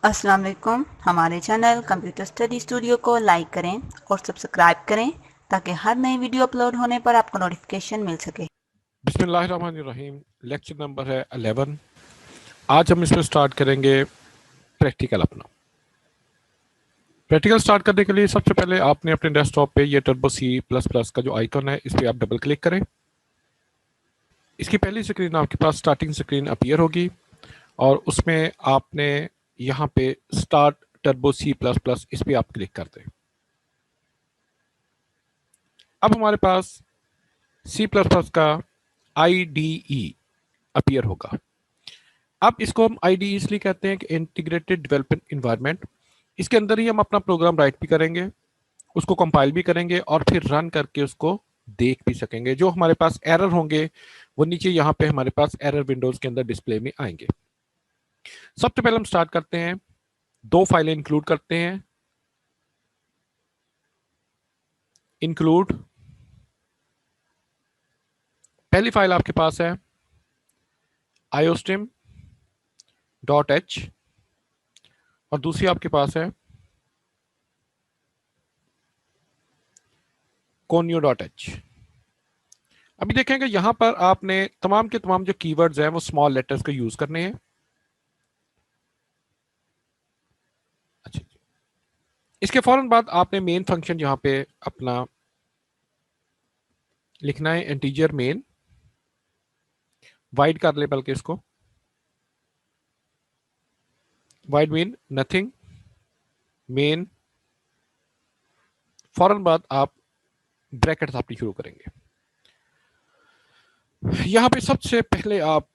अस्सलाम वालेकुम। हमारे चैनल कंप्यूटर स्टडी स्टूडियो को लाइक करें और सब्सक्राइब करें ताकि हर नई वीडियो अपलोड होने पर आपको नोटिफिकेशन मिल सके। बिस्मिल्लाहिर्रहमानिर्रहीम। लेक्चर नंबर है 11। आज हम इसमें स्टार्ट करेंगे प्रैक्टिकल अपना। प्रैक्टिकल स्टार्ट करने के लिए सबसे पहले आपने अपने डेस्कटॉप पे ये टर्बो सी प्लस प्लस का जो आइकन है इस पर आप डबल क्लिक करें। इसकी पहली स्क्रीन आपके पास स्टार्टिंग स्क्रीन अपीयर होगी और उसमें आपने यहाँ पे start turbo C plus plus इस पर आप क्लिक कर दें। अब हमारे पास सी प्लस प्लस का IDE अपीयर होगा। अब इसको हम IDE इसलिए कहते हैं कि इंटीग्रेटेड डेवलपमेंट इन्वायरमेंट। इसके अंदर ही हम अपना प्रोग्राम राइट भी करेंगे, उसको कंपाइल भी करेंगे और फिर रन करके उसको देख भी सकेंगे। जो हमारे पास एरर होंगे वो नीचे यहाँ पे हमारे पास एरर विंडोज के अंदर डिस्प्ले में आएंगे। सबसे पहले हम स्टार्ट करते हैं, दो फाइलें इंक्लूड करते हैं। इंक्लूड, पहली फाइल आपके पास है iostream.h और दूसरी आपके पास है conio.h। अभी देखेंगे यहां पर आपने तमाम के तमाम जो कीवर्ड्स हैं वो स्मॉल लेटर्स को यूज करने हैं। अच्छा, इसके फौरन बाद आपने मेन फंक्शन यहां पे अपना लिखना है, इंटीजर मेन। वाइड कर ले बल्कि इसको, वाइड मीन नथिंग मेन। फौरन बाद आप ब्रैकेट स्थापनी शुरू करेंगे। यहां पे सबसे पहले आप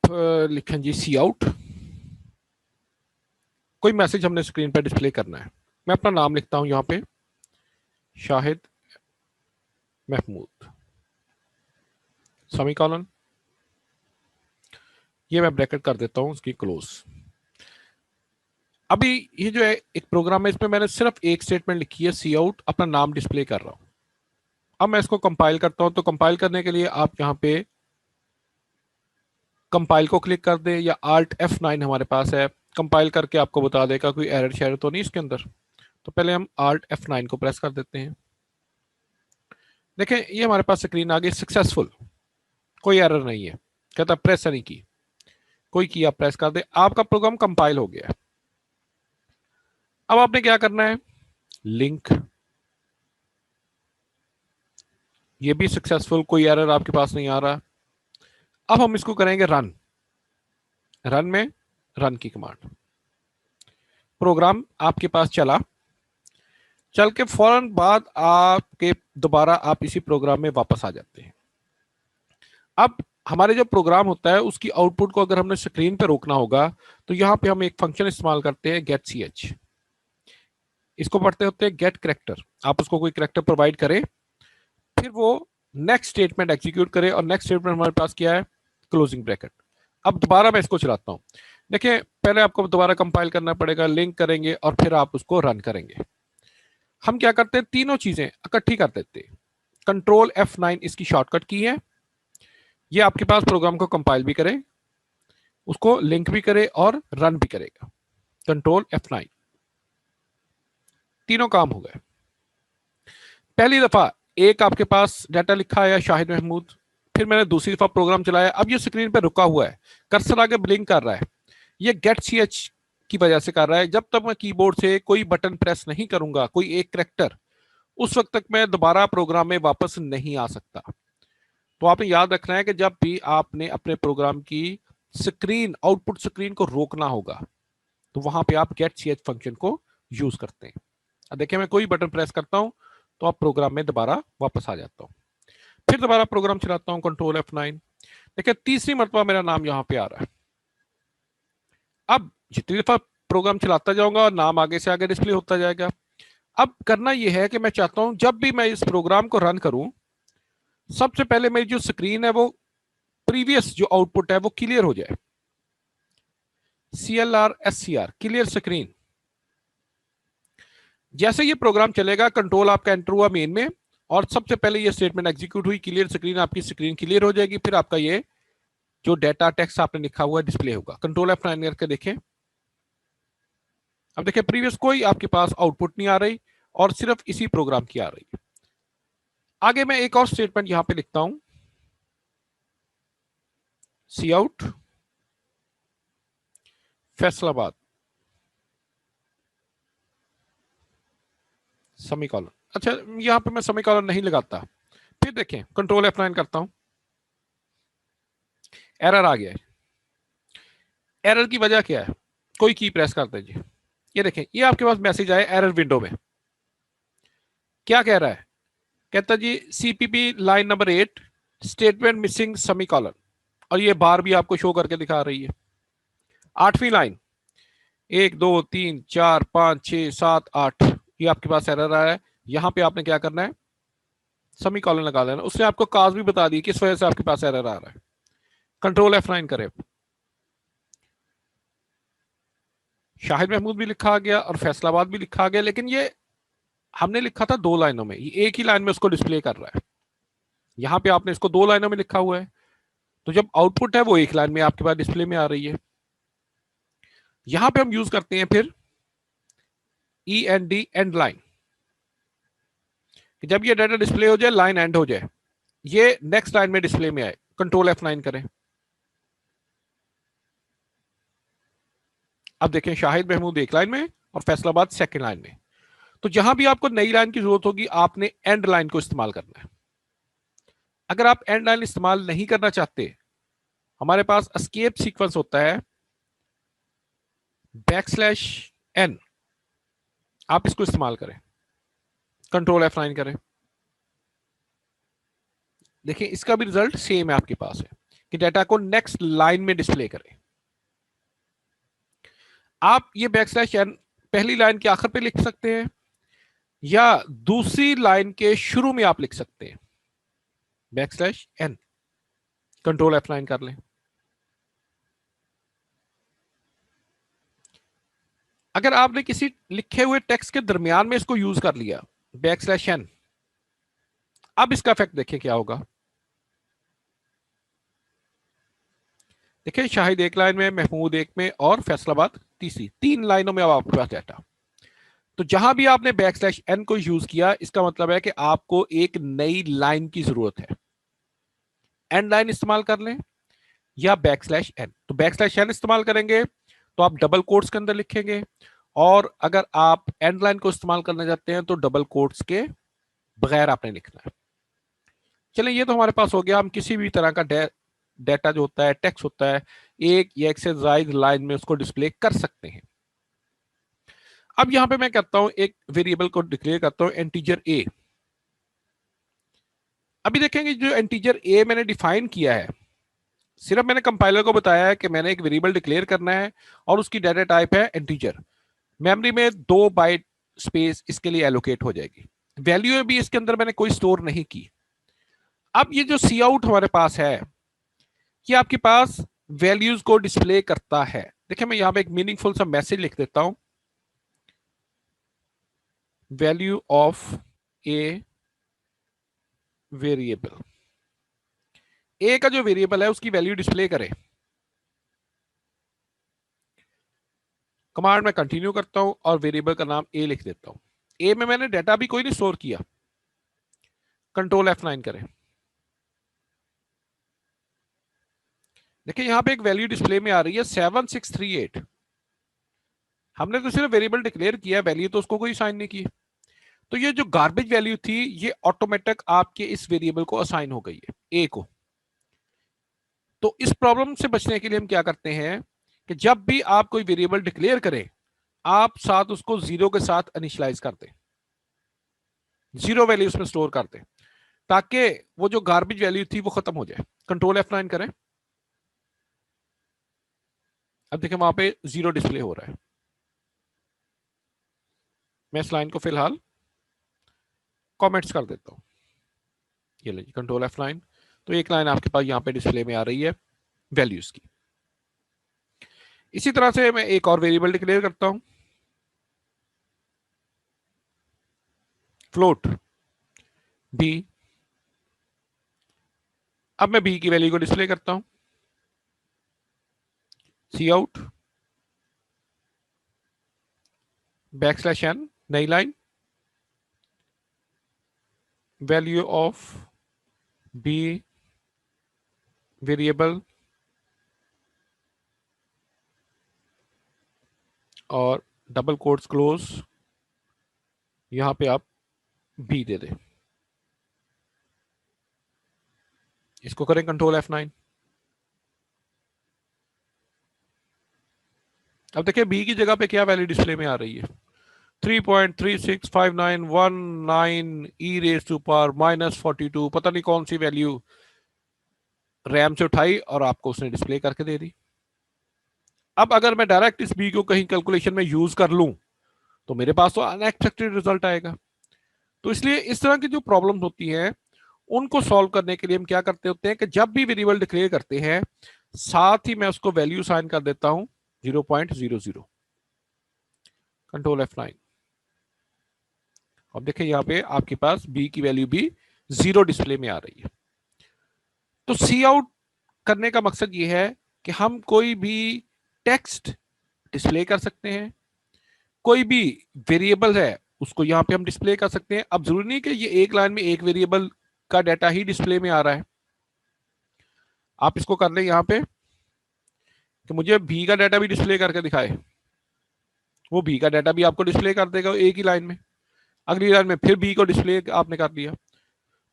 लिखें जी सी आउट। कोई मैसेज हमने स्क्रीन पर डिस्प्ले करना है। मैं अपना नाम लिखता हूं यहां पे, शाहिद महमूद, सेमीकोलन। ये मैं ब्रैकेट कर देता हूं उसकी क्लोज। अभी ये जो है एक प्रोग्राम है, इसमें मैंने सिर्फ एक स्टेटमेंट लिखी है, सी आउट, अपना नाम डिस्प्ले कर रहा हूं। अब मैं इसको कंपाइल करता हूं, तो कंपाइल करने के लिए आप यहां पे कंपाइल को क्लिक कर दें या Alt F9 हमारे पास है। कंपाइल करके आपको बता देगा कोई एरर शेयर तो नहीं इसके अंदर। तो पहले हम Alt F9 को प्रेस कर देते हैं। देखें ये हमारे पास स्क्रीन आ गई, सक्सेसफुल, कोई एरर नहीं है। कहता प्रेस नहीं की, कोई की आप प्रेस कर दे, आपका प्रोग्राम कंपाइल हो गया है। अब आपने क्या करना है, लिंक, ये भी सक्सेसफुल, कोई एरर आपके पास नहीं आ रहा। अब हम इसको करेंगे रन। रन में रन की कमांड, प्रोग्राम आपके पास चला, चल के फौरन बाद आपके दोबारा आप इसी प्रोग्राम में वापस आ जाते हैं। अब हमारे जो प्रोग्राम होता है उसकी आउटपुट को अगर हमने स्क्रीन पे रोकना होगा तो यहां पे हम एक फंक्शन इस्तेमाल करते हैं गेट ch। इसको पढ़ते होते हैं गेट करेक्टर। आप उसको कोई करेक्टर प्रोवाइड करें, फिर वो नेक्स्ट स्टेटमेंट एग्जीक्यूट करे और नेक्स्ट स्टेटमेंट हमारे पास क्या है, क्लोजिंग ब्रैकेट। अब दोबारा मैं इसको चलाता हूं, देखिए पहले आपको दोबारा कंपाइल करना पड़ेगा, लिंक करेंगे और फिर आप उसको रन करेंगे। हम क्या करते हैं, तीनों चीजें इकट्ठी कर देते हैं। कंट्रोल F9 इसकी शॉर्टकट की है, ये आपके पास प्रोग्राम को कंपाइल भी करे, उसको लिंक भी करे और रन भी करेगा। कंट्रोल F9, तीनों काम हो गए। पहली दफा एक आपके पास डाटा लिखा है शाहिद महमूद, फिर मैंने दूसरी दफा प्रोग्राम चलाया, अब ये स्क्रीन पे रुका हुआ है, कर्सर आगे ब्लिंक कर रहा है। ये गेट ch की वजह से कर रहा है। जब तक मैं कीबोर्ड से कोई बटन प्रेस नहीं करूंगा, कोई एक करेक्टर, उस वक्त तक मैं दोबारा प्रोग्राम में वापस नहीं आ सकता। तो आपने याद रखना है कि जब भी आपने अपने प्रोग्राम की स्क्रीन, आउटपुट स्क्रीन को रोकना होगा तो वहां पे आप गेट ch फंक्शन को यूज करते हैं। अब देखिए मैं कोई बटन प्रेस करता हूं तो आप प्रोग्राम में दोबारा वापस आ जाता हूं, फिर दोबारा प्रोग्राम चलाता हूं, कंट्रोल F9। देखिए तीसरी मरतबा मेरा नाम यहां पे आ रहा है। अब जितनी दफा प्रोग्राम चलाता जाऊंगा और नाम आगे से आगे डिस्प्ले होता जाएगा। अब करना यह है कि मैं चाहता हूं जब भी मैं इस प्रोग्राम को रन करूं, सबसे पहले मेरी जो स्क्रीन है वो प्रीवियस जो आउटपुट है वो क्लियर हो जाए। CLR clear screen. जैसे ये प्रोग्राम चलेगा, कंट्रोल आपका एंटर हुआ मेन में और सबसे पहले ये स्टेटमेंट एग्जीक्यूट हुई, क्लियर स्क्रीन, आपकी स्क्रीन क्लियर हो जाएगी। फिर आपका ये जो डेटा टेक्स्ट आपने लिखा हुआ डिस्प्ले होगा। कंट्रोल F9 करके देखें, अब देखिए प्रीवियस कोई आपके पास आउटपुट नहीं आ रही और सिर्फ इसी प्रोग्राम की आ रही है। आगे मैं एक और स्टेटमेंट यहां पे लिखता हूं, सी आउट फैसलाबाद सेमीकोलन। अच्छा, यहां पे मैं सेमीकोलन नहीं लगाता। फिर देखें, कंट्रोल F9 करता हूं, एरर आ गया है। एरर की वजह क्या है? कोई की प्रेस कर दीजिए। ये देखें, ये आपके पास मैसेज आया एरर विंडो में। क्या कह रहा है? कहता जी CPP line number 8 statement missing semicolon, और ये बार भी आपको शो करके दिखा रही है। 8वीं लाइन, 1 2 3 4 5 6 7 8, ये आपके पास एरर आ रहा है। यहां पे आपने क्या करना है? सेमीकोलन लगा देना। उसने आपको काज भी बता दी किस वजह से आपके पास एरर आ रहा है। कंट्रोल F9 करें, शाहिद महमूद भी लिखा गया और फैसलाबाद भी लिखा गया, लेकिन ये हमने लिखा था 2 लाइनों में, ये एक ही लाइन में उसको डिस्प्ले कर रहा है। यहां पे आपने इसको 2 लाइनों में लिखा हुआ है, तो जब आउटपुट है वो एक लाइन में आपके पास डिस्प्ले में आ रही है। यहां पे हम यूज करते हैं फिर END एंड लाइन, जब ये डाटा डिस्प्ले हो जाए, लाइन एंड हो जाए, ये नेक्स्ट लाइन में डिस्प्ले में आए। कंट्रोल F9 करें। अब देखें, शाहिद महमूद एक लाइन में और फैसलाबाद सेकंड लाइन में। तो जहां भी आपको नई लाइन की जरूरत होगी, आपने एंड लाइन को इस्तेमाल करना है। अगर आप एंड लाइन इस्तेमाल नहीं करना चाहते, हमारे पास एस्केप सीक्वेंस होता है \n, आप इसको इस्तेमाल करें। कंट्रोल F9 करें। देखिए इसका भी रिजल्ट सेम है आपके पास है कि डाटा को नेक्स्ट लाइन में डिस्प्ले करें। आप ये \n पहली लाइन के आखिर पे लिख सकते हैं या दूसरी लाइन के शुरू में आप लिख सकते हैं \n। कंट्रोल F9 कर लें। अगर आपने किसी लिखे हुए टेक्स्ट के दरमियान में इसको यूज कर लिया \n, अब इसका इफेक्ट देखिए क्या होगा। देखिए शाहिद एक लाइन में, महमूद एक में और फैसलाबाद तीसरी, 3 लाइनों में अब आपके पास डाटा। तो जहां भी आपने \n को यूज किया, इसका मतलब है कि आपको एक नई लाइन की जरूरत है। एंड लाइन इस्तेमाल कर लें या \n। तो \n इस्तेमाल करेंगे तो आप डबल कोट्स के अंदर लिखेंगे, और अगर आप एंड लाइन को इस्तेमाल करना चाहते हैं तो डबल कोट्स के बगैर आपने लिखना है। चलिए ये तो हमारे पास हो गया। हम किसी भी तरह का डाटा जो होता है, टेक्स्ट होता है, एक या एक से ज्यादा लाइन में उसको डिस्प्ले कर सकते हैं। अब यहां पे मैं कहता हूं एक वेरिएबल को डिक्लेयर करता हूं इंटीजर a। अभी देखेंगे जो इंटीजर a मैंने डिफाइन किया है, सिर्फ मैंने कंपाइलर को बताया है कि मैंने एक वेरिएबल डिक्लेयर करना है और उसकी डाटा टाइप है इंटीजर। मेमोरी में 2 बाइट स्पेस इसके लिए एलोकेट हो जाएगी। वैल्यू भी इसके अंदर मैंने कोई स्टोर नहीं की। अब ये जो सी आउट हमारे पास है, ये आपके पास वैल्यूज को डिस्प्ले करता है। देखिए मैं यहां पे एक मीनिंगफुल सा मैसेज लिख देता हूं, वैल्यू ऑफ ए वेरिएबल। ए का जो वेरिएबल है उसकी वैल्यू डिस्प्ले करे। कमांड में कंटिन्यू करता हूं और वेरिएबल का नाम ए लिख देता हूं। ए में मैंने डाटा भी कोई नहीं स्टोर किया। कंट्रोल F9 करें। देखिए यहां पे एक वैल्यू डिस्प्ले में आ रही है 7638। हमने तो सिर्फ वेरिएबल डिक्लेयर किया, वैल्यू तो उसको कोई साइन नहीं की। तो ये जो गार्बेज वैल्यू थी, ये ऑटोमेटिक आपके इस वेरिएबल को असाइन हो गई है, ए को। तो इस प्रॉब्लम से बचने के लिए हम क्या करते हैं कि जब भी आप कोई वेरिएबल डिक्लेयर करें, आप साथ उसको 0 के साथ इनिशियलाइज कर दें, 0 वैल्यू उसमें स्टोर कर दें, ताकि वो जो गार्बेज वैल्यू थी वो खत्म हो जाए। कंट्रोल F9 करें। अब देखें वहां पे 0 डिस्प्ले हो रहा है। मैं इस लाइन को फिलहाल कमेंट्स कर देता हूं। ये लीजिए कंट्रोल F9। तो एक लाइन आपके पास यहां पे डिस्प्ले में आ रही है वैल्यूज की। इसी तरह से मैं एक और वेरिएबल डिक्लेयर करता हूं, फ्लोट बी। अब मैं बी की वैल्यू को डिस्प्ले करता हूं, सी आउट बैकस्लैश n, नई line, value of b variable और डबल कोट्स क्लोज, यहां पे आप b दे दें। इसको करें कंट्रोल F9। अब देखिए b की जगह पे क्या वैल्यू डिस्प्ले में आ रही है, 3.365919 ई रेज टू पावर -42, पता नहीं कौन सी वैल्यू रैम से उठाई और आपको उसने डिस्प्ले करके दे दी। अब अगर मैं डायरेक्ट इस b को कहीं कैलकुलेशन में यूज कर लूं तो मेरे पास तो अनएक्सपेक्टेड रिजल्ट आएगा। तो इसलिए इस तरह की जो प्रॉब्लम होती है उनको सॉल्व करने के लिए हम क्या करते होते हैं कि जब भी वेरिएबल डिक्लेयर करते हैं साथ ही मैं उसको वैल्यू साइन कर देता हूं 0.00, कंट्रोल F9। अब देखिए यहां पे आपके पास b की वैल्यू भी 0 डिस्प्ले में आ रही है। तो सी आउट करने का मकसद ये है कि हम कोई भी टेक्स्ट डिस्प्ले कर सकते हैं, कोई भी वेरिएबल है उसको यहां पे हम डिस्प्ले कर सकते हैं। अब जरूरी नहीं कि ये एक लाइन में एक वेरिएबल का डाटा ही डिस्प्ले में आ रहा है। आप इसको कर लें यहां पे कि मुझे b का डाटा भी डिस्प्ले करके दिखाए, वो b का डाटा भी आपको डिस्प्ले कर देगा एक ही लाइन में। अगली लाइन में फिर b को डिस्प्ले आपने कर दिया।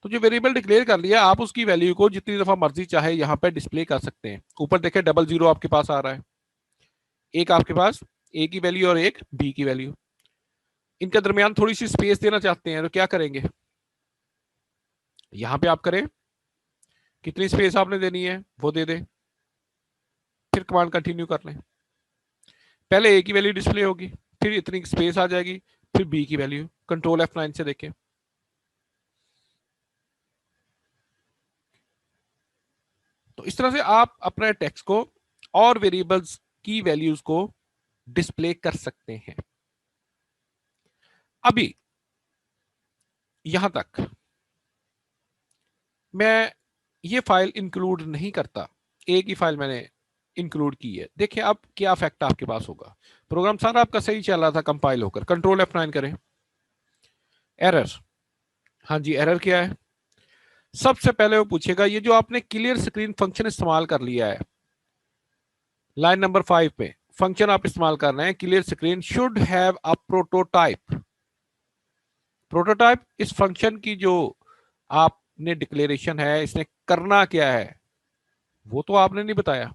तो जो वेरिएबल डिक्लेयर कर लिया आप उसकी वैल्यू को जितनी दफा मर्जी चाहे यहां पे डिस्प्ले कर सकते हैं। ऊपर देखें 00 आपके पास आ रहा है, एक आपके पास a की वैल्यू और एक b की वैल्यू, इनके दरमियान थोड़ी सी स्पेस देना चाहते हैं तो क्या करेंगे, यहां पे आप करें, कितनी स्पेस आपने देनी है वो दे दें, फिर कमांड कंटिन्यू कर लें। पहले a की वैल्यू डिस्प्ले होगी, फिर इतनी स्पेस आ जाएगी, फिर b की वैल्यू, कंट्रोल F9 से देखें। तो इस तरह से आप अपने टेक्स्ट को और वेरिएबल्स की वैल्यूज को डिस्प्ले कर सकते हैं। अभी यहां तक मैं ये फाइल इंक्लूड नहीं करता, एक ही फाइल मैंने इंक्लूड की है। देखिए अब क्या इफेक्ट आपके पास होगा। प्रोग्राम सारा आपका सही चल रहा था कंपाइल होकर, कंट्रोल F9 करें, एरर, हाँ जी एरर क्या है। सबसे पहले वो पूछेगा ये जो आपने क्लियर स्क्रीन फंक्शन इस्तेमाल कर लिया है, लाइन नंबर 5 पे फंक्शन आप इस्तेमाल कर रहे हैं clear screen should have a prototype. Prototype इस फंक्शन की जो आपने डिक्लेरेशन है इसने करना क्या है वो तो आपने नहीं बताया।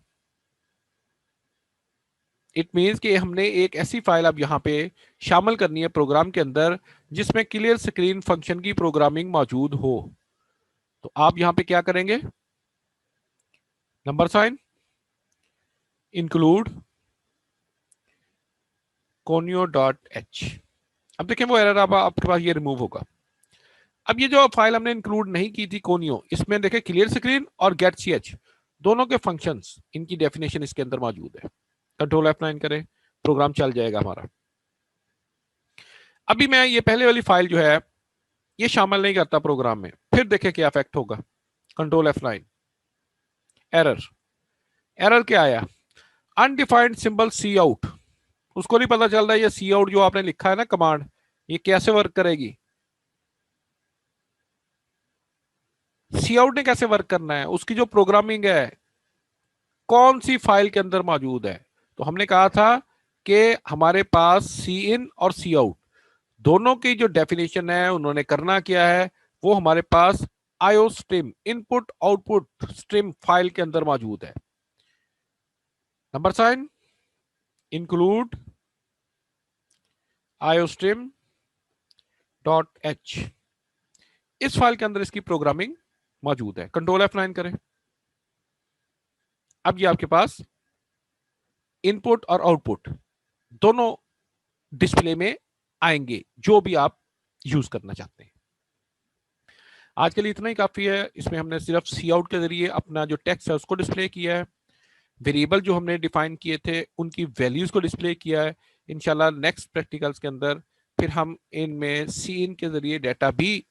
इट मीन्स कि हमने एक ऐसी फाइल अब यहां पे शामिल करनी है प्रोग्राम के अंदर जिसमें क्लियर स्क्रीन फंक्शन की प्रोग्रामिंग मौजूद हो। तो आप यहां पे क्या करेंगे, नंबर साइन इंक्लूड conio.h। अब देखें वो एरर आपके पास ये रिमूव होगा। अब ये जो फाइल हमने इंक्लूड नहीं की थी कोनियो, इसमें देखें क्लियर स्क्रीन और गेट ch दोनों के फंक्शंस, इनकी डेफिनेशन इसके अंदर मौजूद है। कंट्रोल F9 करें, प्रोग्राम चल जाएगा हमारा। अभी मैं ये पहले वाली फाइल जो है ये शामिल नहीं करता प्रोग्राम में, फिर देखें क्या इफेक्ट होगा। कंट्रोल F9, एरर, एरर क्या आया, अनडिफाइंड सिंबल सी आउट। उसको नहीं पता चल रहा है ये सी आउट जो आपने लिखा है ना कमांड, ये कैसे वर्क करेगी, सी आउट ने कैसे वर्क करना है, उसकी जो प्रोग्रामिंग है कौन सी फाइल के अंदर मौजूद है। तो हमने कहा था कि हमारे पास सी इन और सी आउट दोनों की जो डेफिनेशन है उन्होंने करना क्या है, वो हमारे पास IO stream input output stream file के अंदर मौजूद है। Number sign include iostream dot H, इस फाइल के अंदर इसकी प्रोग्रामिंग मौजूद है। कंट्रोल F9 करें, अब ये आपके पास इनपुट और आउटपुट दोनों डिस्प्ले में आएंगे जो भी आप यूज करना चाहते हैं। आज के लिए इतना ही काफी है। इसमें हमने सिर्फ सी आउट के जरिए अपना जो टेक्स्ट है उसको डिस्प्ले किया है, वेरिएबल जो हमने डिफाइन किए थे उनकी वैल्यूज को डिस्प्ले किया है। इंशाल्लाह नेक्स्ट प्रैक्टिकल्स के अंदर फिर हम इनमें सी इन के जरिए डाटा भी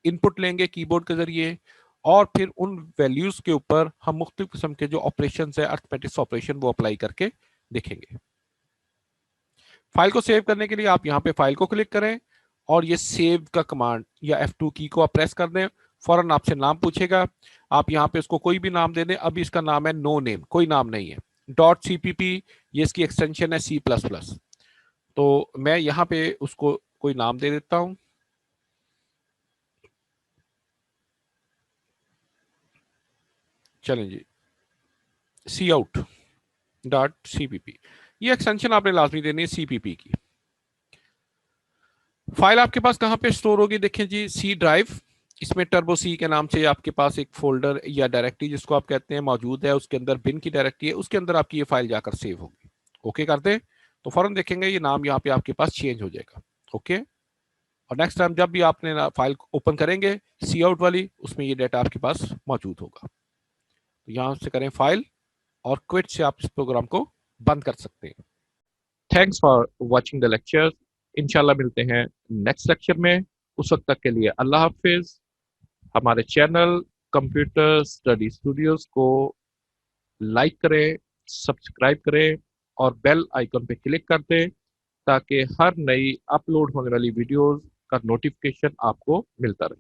इनपुट लेंगे कीबोर्ड के जरिए, और फिर उन वैल्यूज के ऊपर हम मुख्तलिफ किस्म के जो ऑपरेशन है अर्थमेटिक्स ऑपरेशन वो अप्लाई करके देखेंगे। फाइल को सेव करने के लिए आप यहाँ पे फाइल को क्लिक करें और ये सेव का कमांड या F2 की को आप प्रेस कर दें। फौरन आपसे नाम पूछेगा, आप यहाँ पे इसको कोई भी नाम दे दें। अभी इसका नाम है नो नेम, कोई नाम नहीं है। .cpp ये इसकी एक्सटेंशन है C++। तो मैं यहाँ पे उसको कोई नाम दे देता हूँ। चलें जी, cout.cpp ये एक्सटेंशन आपने लाजमी देनी है CPP की। फाइल आपके पास कहाँ पे स्टोर होगी, देखें जी, सी ड्राइव। इसमें टर्बो सी के नाम से आपके पास एक फोल्डर या डायरेक्टरी जिसको आप कहते हैं मौजूद है। उसके अंदर बिन की डायरेक्टरी है, उसके अंदर आपकी ये फाइल जाकर सेव होगी। ओके कर दें तो फौरन देखेंगे ये नाम यहाँ पे आपके पास चेंज हो जाएगा। ओके, और नेक्स्ट टाइम जब भी आपने फाइल ओपन करेंगे सी आउट वाली, उसमें ये डाटा आपके पास मौजूद होगा। तो यहाँ से करें फाइल और क्विट से आप इस प्रोग्राम को बंद कर सकते हैं। Thanks for watching the lecture. इंशाल्लाह मिलते हैं नेक्स्ट लेक्चर में। उस वक्त तक के लिए अल्लाह हाफिज। हमारे चैनल कंप्यूटर स्टडी स्टूडियोज को लाइक करें, सब्सक्राइब करें और बेल आइकन पे क्लिक कर दें ताकि हर नई अपलोड होने वाली वीडियोस का नोटिफिकेशन आपको मिलता रहे।